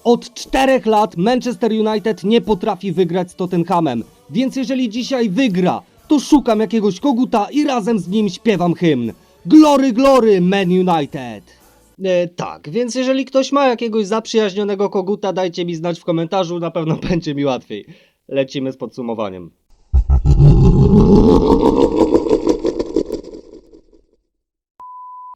Od 4 lat Manchester United nie potrafi wygrać z Tottenhamem, więc jeżeli dzisiaj wygra, to szukam jakiegoś koguta i razem z nim śpiewam hymn. Glory, glory, Man United! Tak, więc jeżeli ktoś ma jakiegoś zaprzyjaźnionego koguta, dajcie mi znać w komentarzu, na pewno będzie mi łatwiej. Lecimy z podsumowaniem.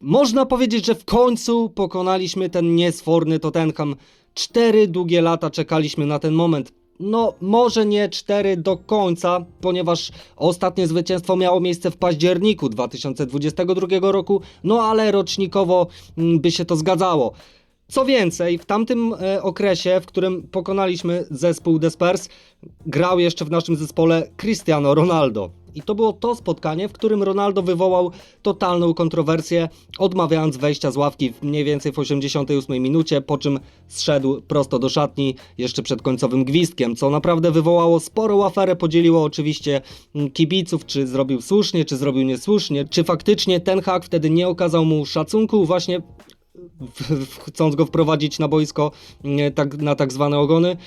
Można powiedzieć, że w końcu pokonaliśmy ten niesforny Tottenham. 4 długie lata czekaliśmy na ten moment. No, może nie 4 do końca, ponieważ ostatnie zwycięstwo miało miejsce w październiku 2022 roku, no ale rocznikowo by się to zgadzało. Co więcej, w tamtym okresie, w którym pokonaliśmy zespół The Spurs, grał jeszcze w naszym zespole Cristiano Ronaldo. I to było to spotkanie, w którym Ronaldo wywołał totalną kontrowersję, odmawiając wejścia z ławki mniej więcej w 88 minucie, po czym zszedł prosto do szatni jeszcze przed końcowym gwizdkiem, co naprawdę wywołało sporą aferę, podzieliło oczywiście kibiców, czy zrobił słusznie, czy zrobił niesłusznie, czy faktycznie Ten Hag wtedy nie okazał mu szacunku właśnie chcąc go wprowadzić na boisko na tak zwane ogony.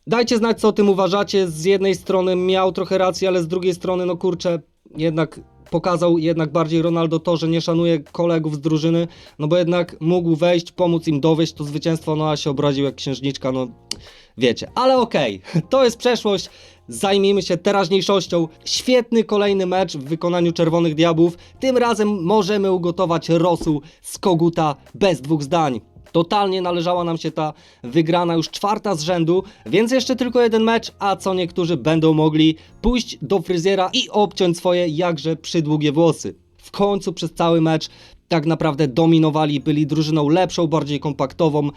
Dajcie znać, co o tym uważacie. Z jednej strony miał trochę racji, ale z drugiej strony, no kurczę, jednak pokazał bardziej Ronaldo to, że nie szanuje kolegów z drużyny, no bo jednak mógł wejść, pomóc im dowieść to zwycięstwo, no a się obraził jak księżniczka, no wiecie. Ale okej, to jest przeszłość, zajmijmy się teraźniejszością. Świetny kolejny mecz w wykonaniu Czerwonych Diabłów, tym razem możemy ugotować rosół z koguta bez dwóch zdań. Totalnie należała nam się ta wygrana, już 4. z rzędu, więc jeszcze tylko jeden mecz, a co niektórzy będą mogli pójść do fryzjera i obciąć swoje jakże przydługie włosy. W końcu przez cały mecz tak naprawdę dominowali, byli drużyną lepszą, bardziej kompaktową,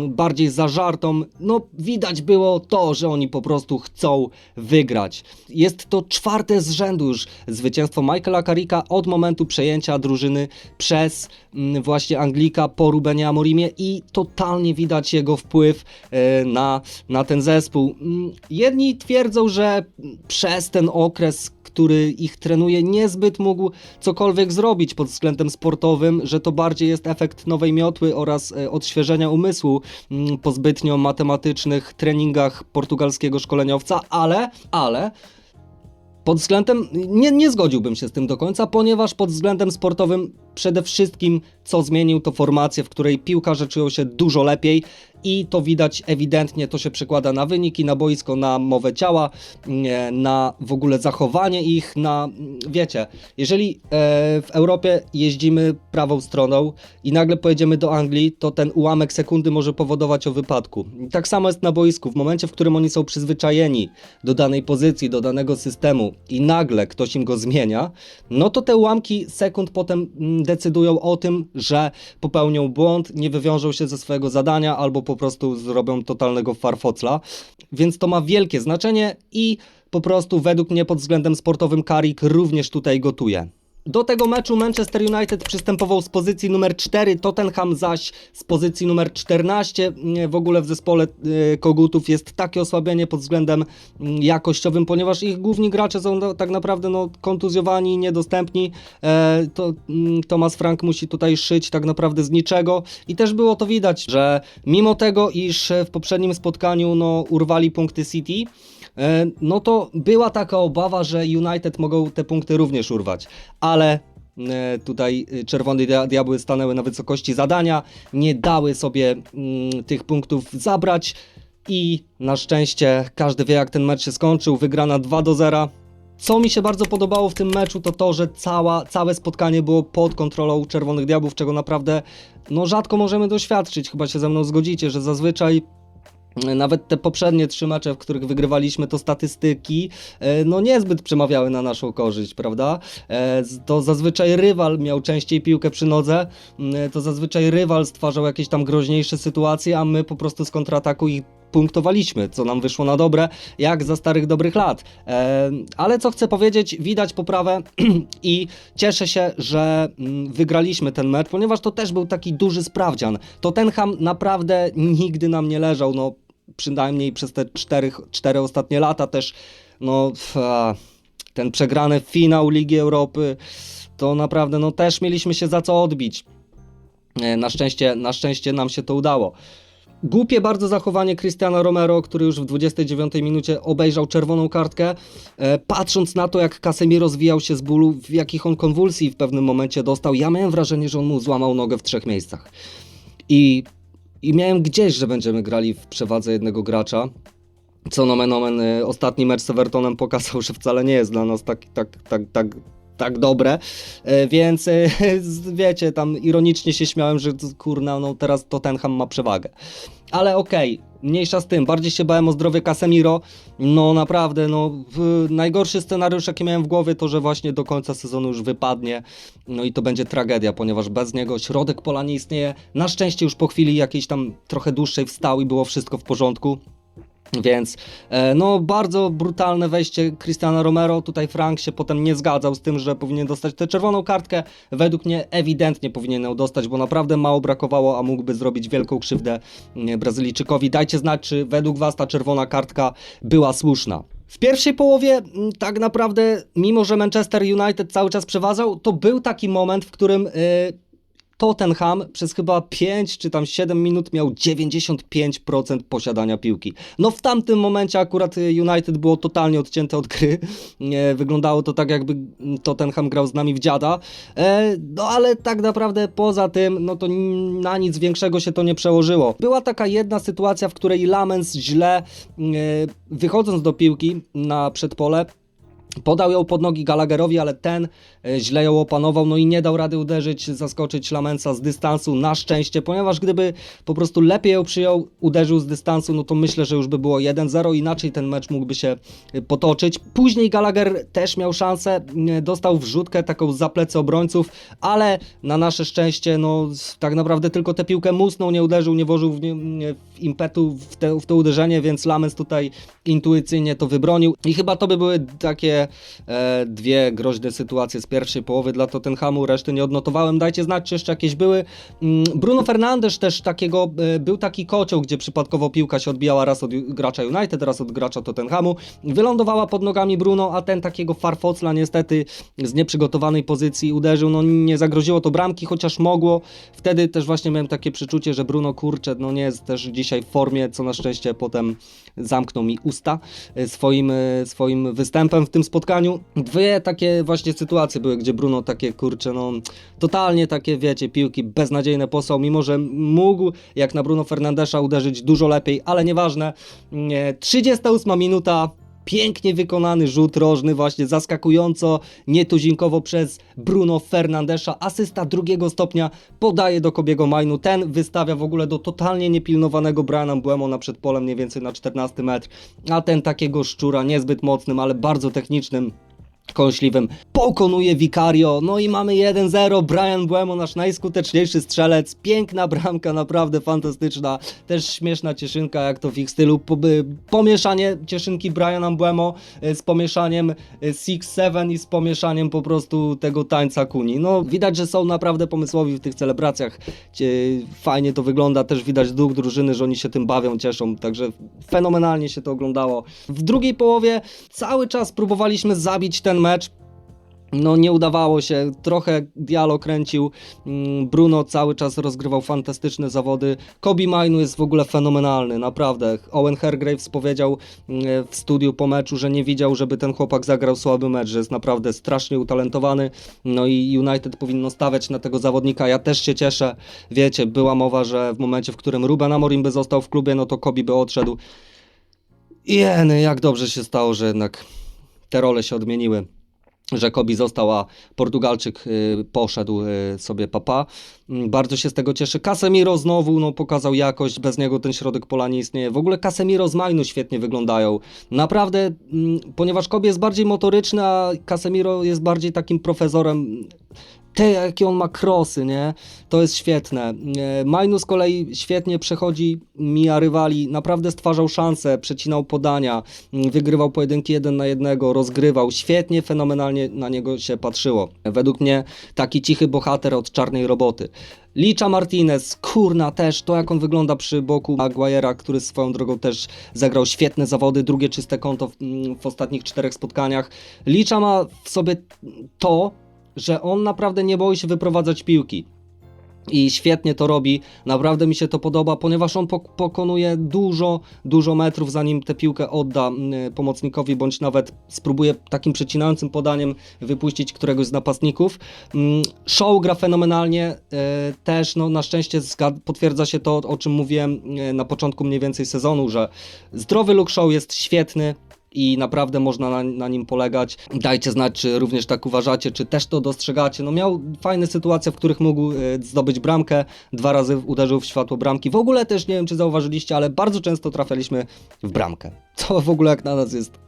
bardziej zażartą. No widać było to, że oni po prostu chcą wygrać. Jest to 4. z rzędu już zwycięstwo Michaela Carricka od momentu przejęcia drużyny przez właśnie Anglika po Rubenie Amorimie i totalnie widać jego wpływ na ten zespół. Jedni twierdzą, że przez ten okres, który ich trenuje, niezbyt mógł cokolwiek zrobić pod względem sportowym, że to bardziej jest efekt nowej miotły oraz odświeżenia umysłu po zbytnio matematycznych treningach portugalskiego szkoleniowca, ale pod względem, nie zgodziłbym się z tym do końca, ponieważ pod względem sportowym przede wszystkim co zmienił to formację, w której piłkarze czują się dużo lepiej i to widać ewidentnie, to się przekłada na wyniki, na boisko, na mowę ciała, na w ogóle zachowanie ich, wiecie, jeżeli w Europie jeździmy prawą stroną i nagle pojedziemy do Anglii, to ten ułamek sekundy może powodować o wypadku. Tak samo jest na boisku, w momencie, w którym oni są przyzwyczajeni do danej pozycji, do danego systemu i nagle ktoś im go zmienia, no to te ułamki sekund potem decydują o tym, że popełnią błąd, nie wywiążą się ze swojego zadania albo po prostu zrobią totalnego farfocla, więc to ma wielkie znaczenie i po prostu według mnie pod względem sportowym Carrick również tutaj gotuje. Do tego meczu Manchester United przystępował z pozycji numer 4, Tottenham zaś z pozycji numer 14. W ogóle w zespole kogutów jest takie osłabienie pod względem jakościowym, ponieważ ich główni gracze są tak naprawdę kontuzjowani i niedostępni. Thomas Frank musi tutaj szyć tak naprawdę z niczego i też było to widać, że mimo tego, iż w poprzednim spotkaniu urwali punkty City, no to była taka obawa, że United mogą te punkty również urwać, ale tutaj Czerwone Diabły stanęły na wysokości zadania, nie dały sobie tych punktów zabrać i na szczęście każdy wie, jak ten mecz się skończył, wygrana 2-0. Co mi się bardzo podobało w tym meczu, to to, że całe spotkanie było pod kontrolą Czerwonych Diabłów, czego naprawdę rzadko możemy doświadczyć, chyba się ze mną zgodzicie, że zazwyczaj nawet te poprzednie 3 mecze, w których wygrywaliśmy, to statystyki niezbyt przemawiały na naszą korzyść, prawda? To zazwyczaj rywal miał częściej piłkę przy nodze, to zazwyczaj rywal stwarzał jakieś tam groźniejsze sytuacje, a my po prostu z kontrataku ich punktowaliśmy, co nam wyszło na dobre, jak za starych dobrych lat. Ale co chcę powiedzieć, widać poprawę i cieszę się, że wygraliśmy ten mecz, ponieważ to też był taki duży sprawdzian. Tottenham naprawdę nigdy nam nie leżał, przynajmniej przez te 4 ostatnie lata też, ten przegrany finał Ligi Europy, to naprawdę też mieliśmy się za co odbić. Na szczęście nam się to udało. Głupie bardzo zachowanie Cristiana Romero, który już w 29 minucie obejrzał czerwoną kartkę, patrząc na to, jak Casemiro rozwijał się z bólu, w jakich on konwulsji w pewnym momencie dostał. Ja miałem wrażenie, że on mu złamał nogę w 3 miejscach. I miałem gdzieś, że będziemy grali w przewadze jednego gracza. Co nomen omen, ostatni mecz z Evertonem pokazał, że wcale nie jest dla nas tak dobre, więc wiecie, tam ironicznie się śmiałem, że kurna, no teraz Tottenham ma przewagę. Ale okej, mniejsza z tym, bardziej się bałem o zdrowie Casemiro, no naprawdę, no najgorszy scenariusz jaki miałem w głowie to, że właśnie do końca sezonu już wypadnie, no i to będzie tragedia, ponieważ bez niego środek pola nie istnieje, na szczęście już po chwili jakiejś tam trochę dłuższej wstał i było wszystko w porządku. Więc no bardzo brutalne wejście Cristiana Romero, tutaj Frank się potem nie zgadzał z tym, że powinien dostać tę czerwoną kartkę, według mnie ewidentnie powinien ją dostać, bo naprawdę mało brakowało, a mógłby zrobić wielką krzywdę Brazylijczykowi. Dajcie znać, czy według was ta czerwona kartka była słuszna. W pierwszej połowie tak naprawdę, mimo że Manchester United cały czas przeważał, to był taki moment, w którym Tottenham przez chyba 5 czy tam 7 minut miał 95% posiadania piłki. No w tamtym momencie akurat United było totalnie odcięte od gry. Wyglądało to tak, jakby Tottenham grał z nami w dziada. No ale tak naprawdę poza tym, no to na nic większego się to nie przełożyło. Była taka jedna sytuacja, w której Lamens źle wychodząc do piłki na przedpole, podał ją pod nogi Gallagherowi, ale ten źle ją opanował, no i nie dał rady uderzyć, zaskoczyć Lamensa z dystansu, na szczęście, ponieważ gdyby po prostu lepiej ją przyjął, uderzył z dystansu, no to myślę, że już by było 1-0, inaczej ten mecz mógłby się potoczyć. Później Gallagher też miał szansę, dostał wrzutkę taką za plecy obrońców, ale na nasze szczęście, no tak naprawdę tylko tę piłkę musnął, nie uderzył, nie włożył w impetu w to uderzenie, więc Lamens tutaj intuicyjnie to wybronił i chyba to by były takie dwie groźne sytuacje z pierwszej połowy dla Tottenhamu, reszty nie odnotowałem, dajcie znać, czy jeszcze jakieś były. Bruno Fernandes też był taki kocioł, gdzie przypadkowo piłka się odbijała raz od gracza United, raz od gracza Tottenhamu, wylądowała pod nogami Bruno, a ten takiego farfocla niestety z nieprzygotowanej pozycji uderzył, no nie zagroziło to bramki, chociaż mogło, wtedy też właśnie miałem takie przeczucie, że Bruno, kurczę, no nie jest też dzisiaj w formie, co na szczęście potem zamknął mi usta swoim występem w tym spotkaniu. Dwie takie właśnie sytuacje były, gdzie Bruno takie, kurczę, no totalnie takie, wiecie, piłki beznadziejne posłał, mimo że mógł, jak na Bruno Fernandesza, uderzyć dużo lepiej, ale nieważne. 38 minuta, pięknie wykonany rzut rożny, właśnie zaskakująco, nietuzinkowo przez Bruno Fernandesza. Asysta drugiego stopnia podaje do Kobiego Mainu. Ten wystawia w ogóle do totalnie niepilnowanego Briana Mbeumo na przedpolem, mniej więcej na 14 metr. A ten takiego szczura, niezbyt mocnym, ale bardzo technicznym, kąśliwym, pokonuje Vicario, no i mamy 1-0, Brian Mbeumo, nasz najskuteczniejszy strzelec, piękna bramka, naprawdę fantastyczna, też śmieszna cieszynka, jak to w ich stylu, pomieszanie cieszynki Briana Mbeumo z pomieszaniem Six Seven i z pomieszaniem po prostu tego tańca kuni, no widać, że są naprawdę pomysłowi w tych celebracjach, fajnie to wygląda, też widać duch drużyny, że oni się tym bawią, cieszą, także fenomenalnie się to oglądało. W drugiej połowie cały czas próbowaliśmy zabić ten mecz, no nie udawało się, trochę Diallo kręcił, Bruno cały czas rozgrywał fantastyczne zawody, Kobe Mainu jest w ogóle fenomenalny, naprawdę. Owen Hargreaves powiedział w studiu po meczu, że nie widział, żeby ten chłopak zagrał słaby mecz, że jest naprawdę strasznie utalentowany, no i United powinno stawiać na tego zawodnika, ja też się cieszę, wiecie, była mowa, że w momencie, w którym Ruben Amorim by został w klubie, no to Kobe by odszedł. Jeny, jak dobrze się stało, że jednak te role się odmieniły, że Kobe został, a Portugalczyk poszedł sobie papa. Bardzo się z tego cieszę. Casemiro znowu pokazał jakość, bez niego ten środek pola nie istnieje. W ogóle Casemiro z Mainu świetnie wyglądają. Naprawdę, ponieważ Kobe jest bardziej motoryczny, a Casemiro jest bardziej takim profesorem. Jakie on ma krosy, nie? To jest świetne. Mainu z kolei świetnie przechodzi, mija rywali, naprawdę stwarzał szanse, przecinał podania, wygrywał pojedynki 1 na 1, rozgrywał. Świetnie, fenomenalnie na niego się patrzyło. Według mnie taki cichy bohater od czarnej roboty. Licha Martinez, kurna też, to jak on wygląda przy boku Maguire'a, który swoją drogą też zagrał świetne zawody, drugie czyste konto w ostatnich 4 spotkaniach. Licha ma w sobie to, że on naprawdę nie boi się wyprowadzać piłki. I świetnie to robi, naprawdę mi się to podoba, ponieważ on pokonuje dużo metrów, zanim tę piłkę odda pomocnikowi, bądź nawet spróbuje takim przecinającym podaniem wypuścić któregoś z napastników. Shaw gra fenomenalnie, też no, na szczęście potwierdza się to, o czym mówiłem na początku mniej więcej sezonu, że zdrowy Luke Shaw jest świetny i naprawdę można na nim polegać. Dajcie znać, czy również tak uważacie, czy też to dostrzegacie. No miał fajne sytuacje, w których mógł zdobyć bramkę, 2 razy uderzył w światło bramki. W ogóle też, nie wiem czy zauważyliście, ale bardzo często trafialiśmy w bramkę, co w ogóle jak na nas jest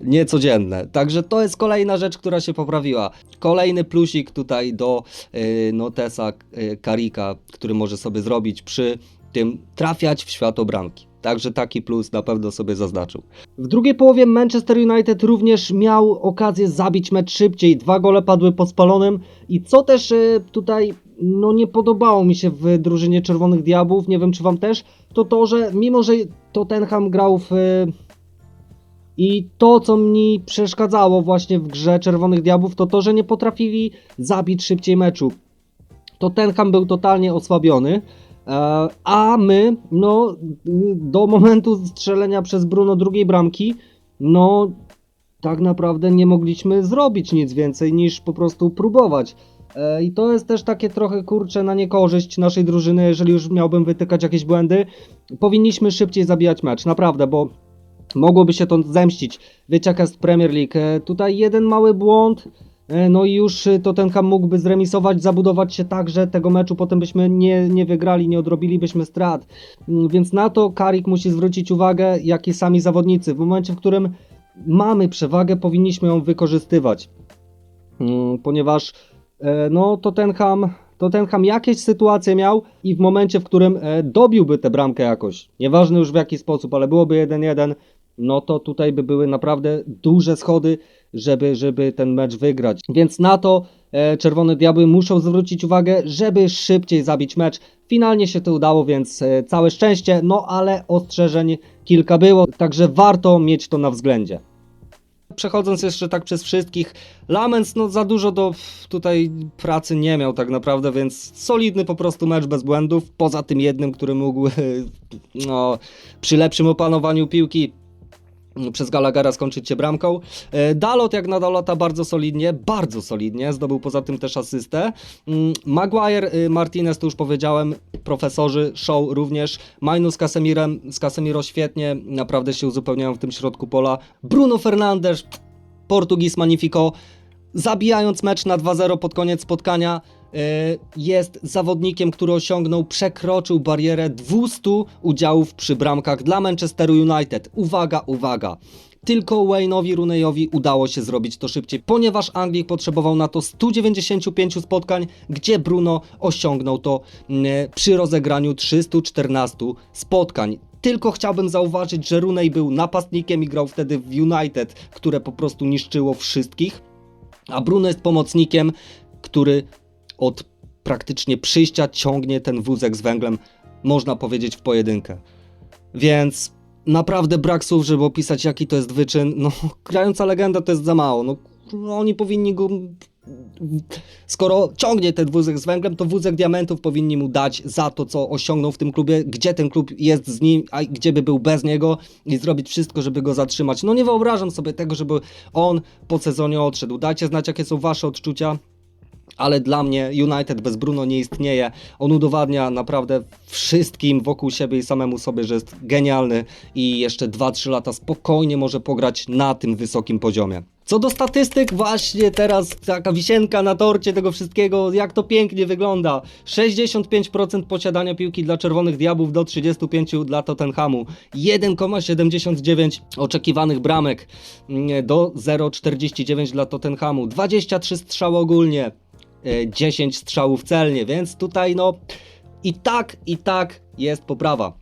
niecodzienne. Także to jest kolejna rzecz, która się poprawiła. Kolejny plusik tutaj do Notesa Carricka, który może sobie zrobić przy tym trafiać w światło bramki. Także taki plus na pewno sobie zaznaczył. W drugiej połowie Manchester United również miał okazję zabić mecz szybciej. 2 gole padły po spalonym i co też tutaj no nie podobało mi się w drużynie Czerwonych Diabłów, nie wiem czy wam też, to że mimo że Tottenham grał i to, co mi przeszkadzało właśnie w grze Czerwonych Diabłów, to że nie potrafili zabić szybciej meczu. Tottenham był totalnie osłabiony, a my, no, do momentu strzelenia przez Bruno drugiej bramki, no, tak naprawdę nie mogliśmy zrobić nic więcej niż po prostu próbować. I to jest też takie trochę kurcze na niekorzyść naszej drużyny, jeżeli już miałbym wytykać jakieś błędy. Powinniśmy szybciej zabijać mecz, naprawdę, bo mogłoby się to zemścić. Wiecie jaka jest Premier League. Tutaj jeden mały błąd, no i już Tottenham mógłby zremisować, zabudować się tak, że tego meczu potem byśmy nie wygrali, nie odrobilibyśmy strat. Więc na to Carrick musi zwrócić uwagę, jak i sami zawodnicy. W momencie, w którym mamy przewagę, powinniśmy ją wykorzystywać. Ponieważ no Tottenham jakieś sytuacje miał i w momencie, w którym dobiłby tę bramkę jakoś, nieważne już w jaki sposób, ale byłoby 1-1, no to tutaj by były naprawdę duże schody, żeby ten mecz wygrać. Więc na to Czerwone Diabły muszą zwrócić uwagę, żeby szybciej zabić mecz. Finalnie się to udało, więc całe szczęście, no ale ostrzeżeń kilka było, także warto mieć to na względzie. Przechodząc jeszcze tak przez wszystkich, Lamens no za dużo do tutaj pracy nie miał tak naprawdę, więc solidny po prostu mecz bez błędów, poza tym jednym, który mógł no, przy lepszym opanowaniu piłki przez Gallaghera skończyć się bramką. Dalot jak na Dalota bardzo solidnie, zdobył poza tym też asystę. Maguire, Martinez to już powiedziałem, profesorzy, Shaw również, Mainu z Casemiro świetnie, naprawdę się uzupełniają w tym środku pola. Bruno Fernandes, Portugis Magnifico, zabijając mecz na 2-0 pod koniec spotkania, jest zawodnikiem, który przekroczył barierę 200 udziałów przy bramkach dla Manchesteru United. Uwaga, tylko Wayne'owi Rooneyowi udało się zrobić to szybciej, ponieważ Anglik potrzebował na to 195 spotkań, gdzie Bruno osiągnął to przy rozegraniu 314 spotkań. Tylko chciałbym zauważyć, że Rooney był napastnikiem i grał wtedy w United, które po prostu niszczyło wszystkich, a Bruno jest pomocnikiem, który od praktycznie przyjścia ciągnie ten wózek z węglem, można powiedzieć, w pojedynkę. Więc naprawdę brak słów, żeby opisać jaki to jest wyczyn. No, grająca legenda to jest za mało. No, oni powinni go... Skoro ciągnie ten wózek z węglem, to wózek diamentów powinni mu dać za to, co osiągnął w tym klubie, gdzie ten klub jest z nim, a gdzie by był bez niego i zrobić wszystko, żeby go zatrzymać. No nie wyobrażam sobie tego, żeby on po sezonie odszedł. Dajcie znać, jakie są wasze odczucia. Ale dla mnie United bez Bruno nie istnieje. On udowadnia naprawdę wszystkim wokół siebie i samemu sobie, że jest genialny i jeszcze 2-3 lata spokojnie może pograć na tym wysokim poziomie. Co do statystyk, właśnie teraz taka wisienka na torcie tego wszystkiego, jak to pięknie wygląda. 65% posiadania piłki dla Czerwonych Diabłów do 35% dla Tottenhamu. 1,79 oczekiwanych bramek do 0,49 dla Tottenhamu. 23 strzały ogólnie. 10 strzałów celnie, więc tutaj no i tak jest poprawa.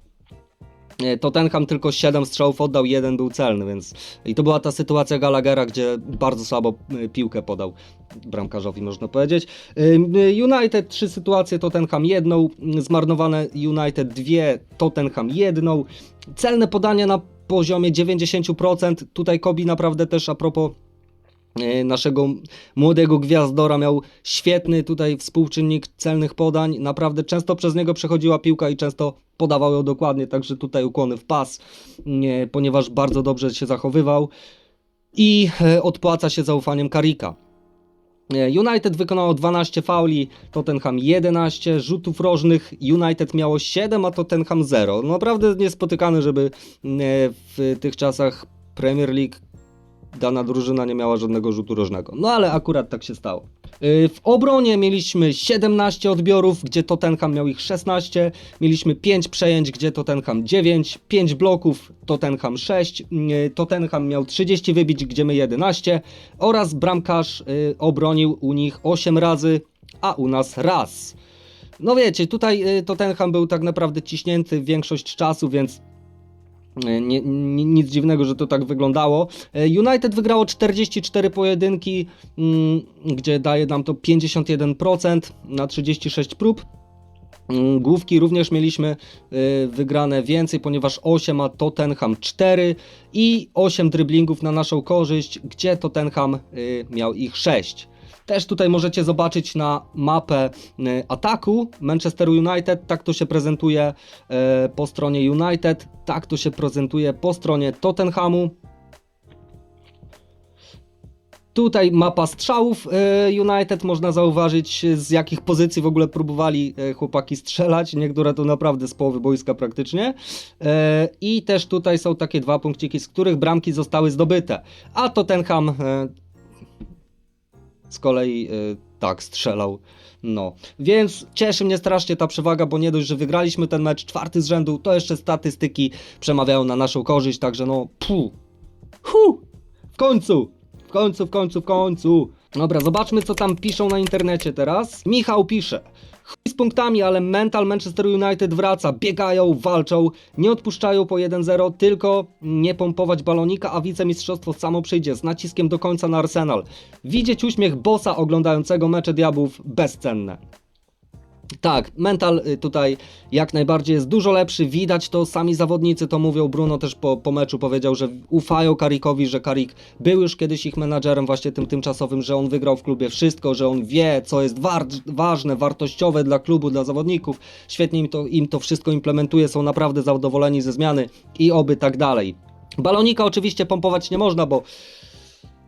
Tottenham tylko 7 strzałów oddał, 1 był celny, więc i to była ta sytuacja Gallaghera, gdzie bardzo słabo piłkę podał bramkarzowi, można powiedzieć. United 3 sytuacje, Tottenham 1, zmarnowane United 2, Tottenham 1, celne podania na poziomie 90%, tutaj Kobi naprawdę też a propos naszego młodego gwiazdora, miał świetny tutaj współczynnik celnych podań, naprawdę często przez niego przechodziła piłka i często podawał ją dokładnie, także tutaj ukłony w pas, ponieważ bardzo dobrze się zachowywał i odpłaca się zaufaniem Carricka. United wykonało 12 fauli, Tottenham 11, rzutów rożnych United miało 7, a Tottenham 0. Naprawdę niespotykane, żeby w tych czasach Premier League dana drużyna nie miała żadnego rzutu rożnego. No ale akurat tak się stało. W obronie mieliśmy 17 odbiorów, gdzie Tottenham miał ich 16. Mieliśmy 5 przejęć, gdzie Tottenham 9. 5 bloków, Tottenham 6. Tottenham miał 30 wybić, gdzie my 11. Oraz bramkarz obronił u nich 8 razy, a u nas raz. No wiecie, tutaj Tottenham był tak naprawdę ciśnięty większość czasu, więc nic dziwnego, że to tak wyglądało. United wygrało 44 pojedynki, gdzie daje nam to 51% na 36 prób. Główki również mieliśmy wygrane więcej, ponieważ 8, a Tottenham 4 i 8 driblingów na naszą korzyść, gdzie Tottenham miał ich 6. Też tutaj możecie zobaczyć na mapę ataku Manchesteru United, tak to się prezentuje po stronie United, tak to się prezentuje po stronie Tottenhamu. Tutaj mapa strzałów United, można zauważyć z jakich pozycji w ogóle próbowali chłopaki strzelać, niektóre to naprawdę z połowy boiska praktycznie. I też tutaj są takie 2 punkciki, z których bramki zostały zdobyte, a Tottenham z kolei tak strzelał. No, więc cieszy mnie strasznie ta przewaga, bo nie dość, że wygraliśmy ten mecz 4 z rzędu, to jeszcze statystyki przemawiają na naszą korzyść, także no, w końcu. Dobra, zobaczmy co tam piszą na internecie teraz. Michał pisze: chuj z punktami, ale mental Manchester United wraca, biegają, walczą, nie odpuszczają po 1-0, tylko nie pompować balonika, a wicemistrzostwo samo przyjdzie, z naciskiem do końca na Arsenal. Widzieć uśmiech bossa oglądającego mecze diabłów, bezcenne. Tak, mental tutaj jak najbardziej jest dużo lepszy, widać to, sami zawodnicy to mówią, Bruno też po meczu powiedział, że ufają Carrickowi, że Carrick był już kiedyś ich menadżerem właśnie tym tymczasowym, że on wygrał w klubie wszystko, że on wie co jest ważne, wartościowe dla klubu, dla zawodników, świetnie im to wszystko implementuje, są naprawdę zadowoleni ze zmiany i oby tak dalej. Balonika oczywiście pompować nie można, bo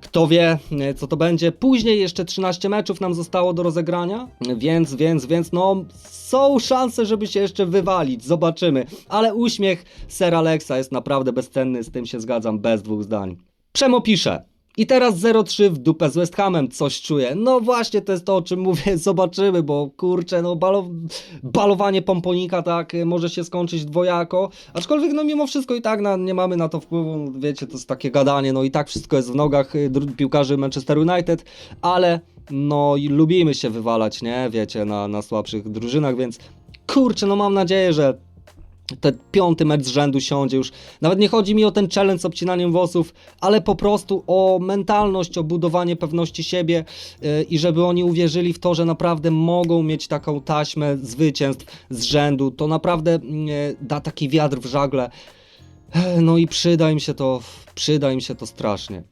kto wie, co to będzie. Później jeszcze 13 meczów nam zostało do rozegrania, więc no są szanse, żeby się jeszcze wywalić, zobaczymy. Ale uśmiech Sir Alexa jest naprawdę bezcenny, z tym się zgadzam bez dwóch zdań. Przemo pisze: i teraz 0-3 w dupę z West Hamem, coś czuję. No właśnie, to jest to, o czym mówię, zobaczymy, bo kurczę, no balowanie pomponika tak może się skończyć dwojako, aczkolwiek no mimo wszystko i tak nie mamy na to wpływu, wiecie, to jest takie gadanie, no i tak wszystko jest w nogach piłkarzy Manchester United, ale no i lubimy się wywalać, nie, wiecie, na słabszych drużynach, więc kurczę, no mam nadzieję, że ten 5. mecz z rzędu siądzie już. Nawet nie chodzi mi o ten challenge z obcinaniem włosów, ale po prostu o mentalność, o budowanie pewności siebie i żeby oni uwierzyli w to, że naprawdę mogą mieć taką taśmę zwycięstw z rzędu. To naprawdę da taki wiatr w żagle. No i przyda im się to strasznie.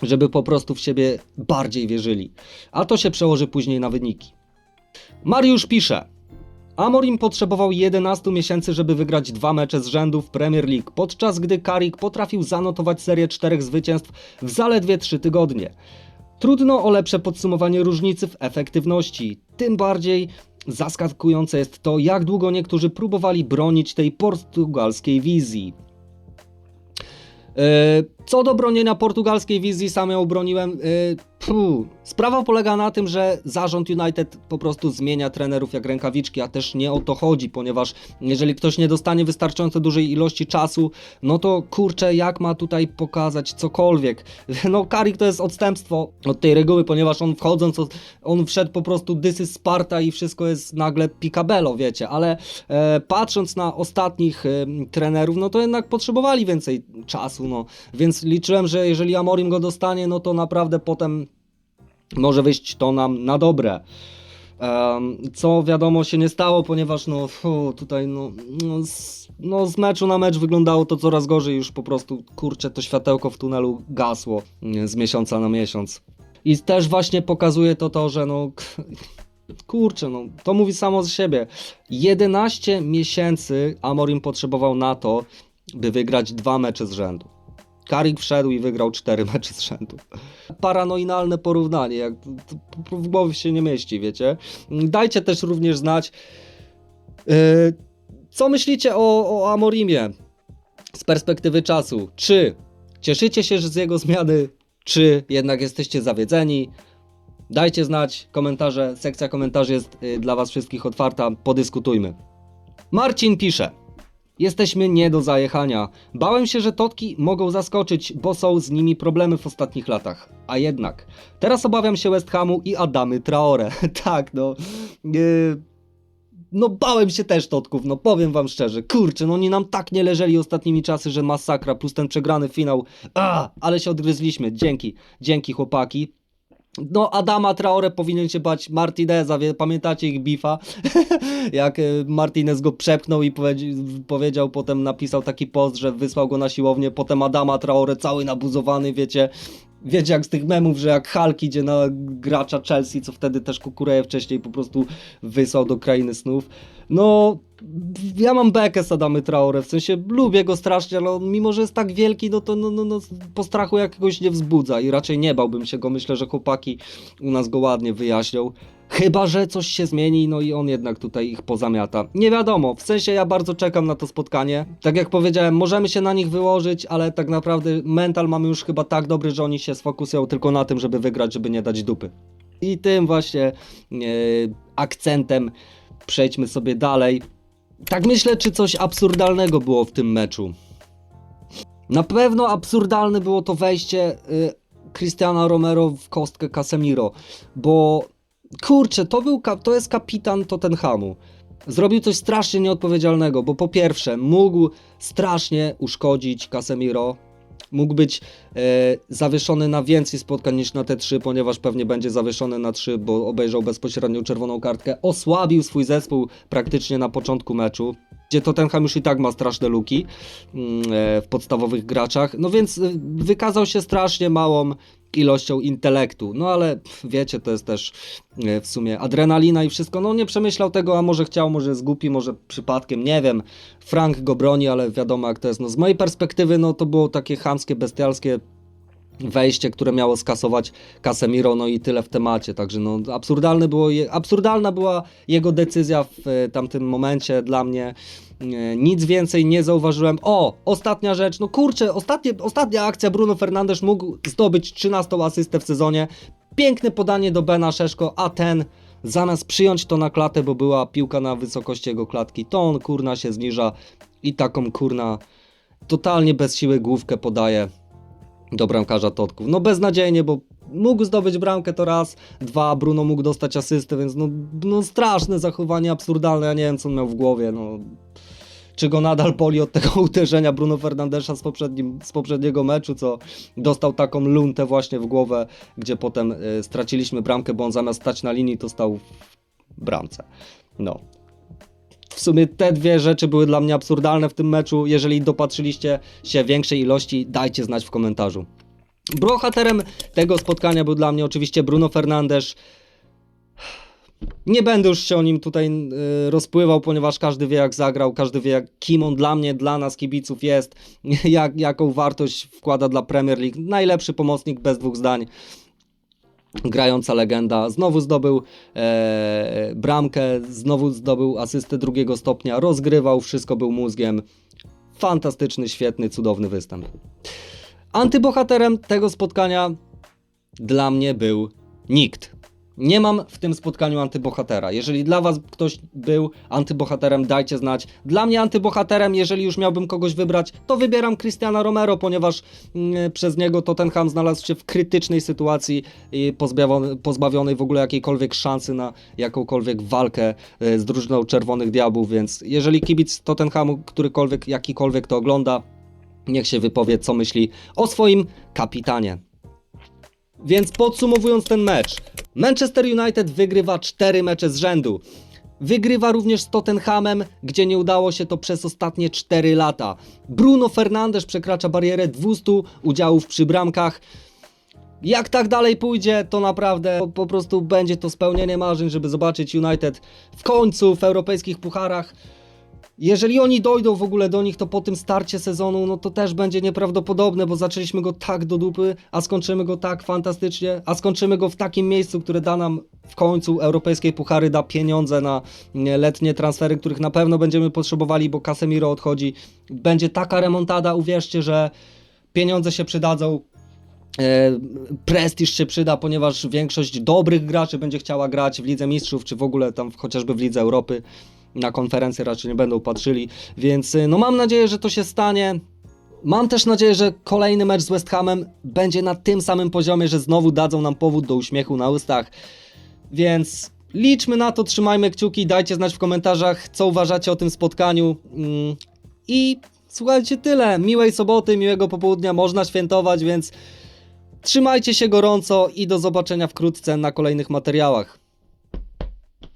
Żeby po prostu w siebie bardziej wierzyli. A to się przełoży później na wyniki. Mariusz pisze: Amorim potrzebował 11 miesięcy, żeby wygrać 2 mecze z rzędu w Premier League, podczas gdy Carrick potrafił zanotować serię 4 zwycięstw w zaledwie 3 tygodnie. Trudno o lepsze podsumowanie różnicy w efektywności. Tym bardziej zaskakujące jest to, jak długo niektórzy próbowali bronić tej portugalskiej wizji. Co do bronienia portugalskiej wizji, sam ją broniłem. Sprawa polega na tym, że zarząd United po prostu zmienia trenerów jak rękawiczki, a też nie o to chodzi, ponieważ jeżeli ktoś nie dostanie wystarczająco dużej ilości czasu, no to kurczę, jak ma tutaj pokazać cokolwiek. No Carrick to jest odstępstwo od tej reguły, ponieważ on wchodząc, on wszedł po prostu this is Sparta i wszystko jest nagle picabello, wiecie, ale patrząc na ostatnich trenerów, no to jednak potrzebowali więcej czasu, no, więc liczyłem, że jeżeli Amorim go dostanie, no to naprawdę potem może wyjść to nam na dobre. Co wiadomo się nie stało, ponieważ tutaj z meczu na mecz wyglądało to coraz gorzej, już po prostu kurczę to światełko w tunelu gasło z miesiąca na miesiąc. I też właśnie pokazuje to, że kurczę, to mówi samo z siebie. 11 miesięcy Amorim potrzebował na to, by wygrać 2 mecze z rzędu. Carrick wszedł i wygrał 4 mecze z rzędu. Paranoidalne porównanie, jak to w głowie się nie mieści, wiecie. Dajcie też również znać, co myślicie o Amorimie z perspektywy czasu. Czy cieszycie się z jego zmiany, czy jednak jesteście zawiedzeni? Dajcie znać komentarze, sekcja komentarzy jest dla was wszystkich otwarta, podyskutujmy. Marcin pisze: jesteśmy nie do zajechania. Bałem się, że Totki mogą zaskoczyć, bo są z nimi problemy w ostatnich latach. A jednak. Teraz obawiam się West Hamu i Adamy Traore. Tak, bałem się też Totków, powiem wam szczerze. Kurczę, oni nam tak nie leżeli ostatnimi czasy, że masakra, plus ten przegrany finał. Ale się odgryzliśmy. Dzięki chłopaki. Adama Traore powinien się bać Martineza, pamiętacie ich bifa? Jak Martinez go przepchnął i powiedział, potem napisał taki post, że wysłał go na siłownię, potem Adama Traore cały nabuzowany, wiecie jak z tych memów, że jak Hulk idzie na gracza Chelsea, co wtedy też Kukureje wcześniej po prostu wysłał do krainy snów. Ja mam bekę z Adamy Traore, w sensie lubię go strasznie, ale mimo, że jest tak wielki, po strachu jakiegoś nie wzbudza i raczej nie bałbym się go. Myślę, że chłopaki u nas go ładnie wyjaśnią. Chyba że coś się zmieni, i on jednak tutaj ich pozamiata. Nie wiadomo, w sensie ja bardzo czekam na to spotkanie. Tak jak powiedziałem, możemy się na nich wyłożyć, ale tak naprawdę mental mamy już chyba tak dobry, że oni się sfokusują tylko na tym, żeby wygrać, żeby nie dać dupy. I tym właśnie akcentem przejdźmy sobie dalej. Tak myślę, czy coś absurdalnego było w tym meczu. Na pewno absurdalne było to wejście Cristiana Romero w kostkę Casemiro, bo kurczę, to jest kapitan Tottenhamu. Zrobił coś strasznie nieodpowiedzialnego, bo po pierwsze mógł strasznie uszkodzić Casemiro, mógł być zawieszony na więcej spotkań niż na te 3, ponieważ pewnie będzie zawieszony na 3, bo obejrzał bezpośrednio czerwoną kartkę, osłabił swój zespół praktycznie na początku meczu, gdzie Tottenham już i tak ma straszne luki w podstawowych graczach, więc wykazał się strasznie małą ilością intelektu, ale wiecie, to jest też w sumie adrenalina i wszystko, nie przemyślał tego, a może chciał, może jest głupi, może przypadkiem, nie wiem, Frank go broni, ale wiadomo jak to jest, z mojej perspektywy, to było takie chamskie, bestialskie wejście, które miało skasować Casemiro, i tyle w temacie, także absurdalna była jego decyzja w tamtym momencie dla mnie. Nic więcej nie zauważyłem. Ostatnia rzecz, kurczę, ostatnia akcja, Bruno Fernandes mógł zdobyć 13. asystę w sezonie. Piękne podanie do Bena Szeszko, a ten zamiast przyjąć to na klatę, bo była piłka na wysokości jego klatki, to on kurna się zniża i taką kurna totalnie bez siły główkę podaje do bramkarza Totków. Beznadziejnie, bo mógł zdobyć bramkę to raz, 2, Bruno mógł dostać asystę, więc straszne zachowanie, absurdalne, ja nie wiem co on miał w głowie, czy go nadal boli od tego uderzenia Bruno Fernandesza z poprzedniego meczu, co dostał taką luntę właśnie w głowę, gdzie potem straciliśmy bramkę, bo on zamiast stać na linii, to stał w bramce. W sumie te 2 rzeczy były dla mnie absurdalne w tym meczu. Jeżeli dopatrzyliście się większej ilości, dajcie znać w komentarzu. Bohaterem tego spotkania był dla mnie oczywiście Bruno Fernandes. Nie będę już się o nim tutaj rozpływał, ponieważ każdy wie jak zagrał, każdy wie kim on dla nas kibiców jest, jaką wartość wkłada dla Premier League. Najlepszy pomocnik bez 2 zdań. Grająca legenda, znowu zdobył bramkę, znowu zdobył asystę 2. stopnia, rozgrywał, wszystko był mózgiem. Fantastyczny, świetny, cudowny występ. Antybohaterem tego spotkania dla mnie był nikt. Nie mam w tym spotkaniu antybohatera. Jeżeli dla was ktoś był antybohaterem, dajcie znać. Dla mnie antybohaterem, jeżeli już miałbym kogoś wybrać, to wybieram Cristiana Romero, ponieważ przez niego Tottenham znalazł się w krytycznej sytuacji i pozbawionej w ogóle jakiejkolwiek szansy na jakąkolwiek walkę z drużyną Czerwonych Diabłów, więc jeżeli kibic Tottenhamu, jakikolwiek to ogląda, niech się wypowie, co myśli o swoim kapitanie. Więc podsumowując ten mecz, Manchester United wygrywa 4 mecze z rzędu. Wygrywa również z Tottenhamem, gdzie nie udało się to przez ostatnie 4 lata. Bruno Fernandes przekracza barierę 200 udziałów przy bramkach. Jak tak dalej pójdzie, to naprawdę po prostu będzie to spełnienie marzeń, żeby zobaczyć United w końcu w europejskich pucharach. Jeżeli oni dojdą w ogóle do nich, to po tym starcie sezonu, no to też będzie nieprawdopodobne, bo zaczęliśmy go tak do dupy, a skończymy go tak fantastycznie, a skończymy go w takim miejscu, które da nam w końcu europejskie puchary, da pieniądze na letnie transfery, których na pewno będziemy potrzebowali, bo Casemiro odchodzi. Będzie taka remontada, uwierzcie, że pieniądze się przydadzą. Prestiż się przyda, ponieważ większość dobrych graczy będzie chciała grać w Lidze Mistrzów, czy w ogóle tam chociażby w Lidze Europy. Na konferencję raczej nie będą patrzyli, więc no mam nadzieję, że to się stanie. Mam też nadzieję, że kolejny mecz z West Hamem będzie na tym samym poziomie, że znowu dadzą nam powód do uśmiechu na ustach. Więc liczmy na to, trzymajmy kciuki, dajcie znać w komentarzach, co uważacie o tym spotkaniu. I słuchajcie, tyle. Miłej soboty, miłego popołudnia, można świętować, więc trzymajcie się gorąco i do zobaczenia wkrótce na kolejnych materiałach.